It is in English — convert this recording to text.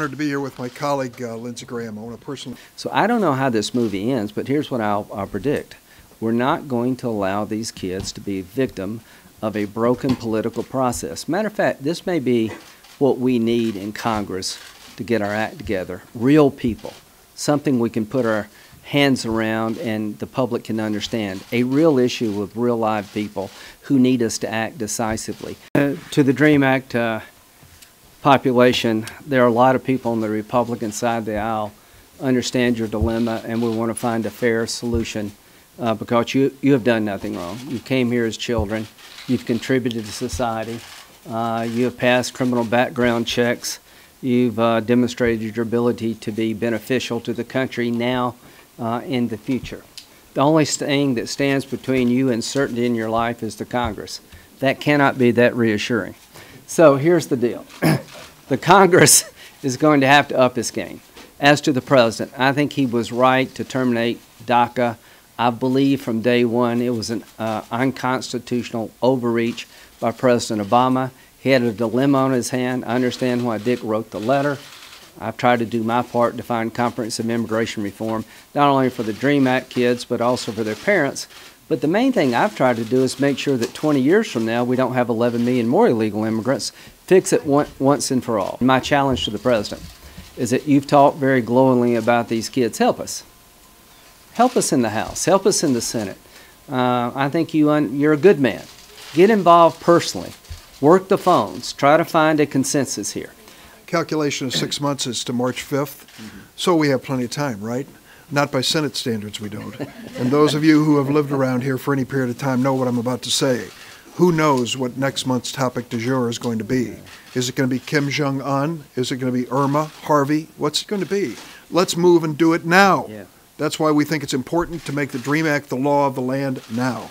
Honored to be here with my colleague, Lindsey Graham. I want to personally... So I don't know how this movie ends, but here's what I'll predict. We're not going to allow these kids to be a victim of a broken political process. Matter of fact, this may be what we need in Congress to get our act together. Real people, something we can put our hands around and the public can understand. A real issue with real live people who need us to act decisively. To the DREAM Act population, there are a lot of people on the Republican side of the aisle understand your dilemma, and we want to find a fair solution because you have done nothing wrong. You came here as children. You've contributed to society. You have passed criminal background checks. You've demonstrated your ability to be beneficial to the country now and the future. The only thing that stands between you and certainty in your life is the Congress. That cannot be that reassuring. So here's the deal. The Congress is going to have to up its game. As to the President, I think he was right to terminate DACA. I believe from day one it was an unconstitutional overreach by President Obama. He had a dilemma on his hand. I understand why Dick wrote the letter. I've tried to do my part to find comprehensive immigration reform, not only for the DREAM Act kids, but also for their parents. But the main thing I've tried to do is make sure that 20 years from now we don't have 11 million more illegal immigrants. Fix it once and for all. My challenge to the President is that you've talked very glowingly about these kids. Help us. Help us in the House. Help us in the Senate. I think you're a good man. Get involved personally. Work the phones. Try to find a consensus here. Calculation of 6 months is to March 5th, so we have plenty of time, right? Not by Senate standards, we don't. And those of you who have lived around here for any period of time know what I'm about to say. Who knows what next month's topic du jour is going to be? Is it going to be Kim Jong-un? Is it going to be Irma, Harvey? What's it going to be? Let's move and do it now. Yeah. That's why we think it's important to make the DREAM Act the law of the land now.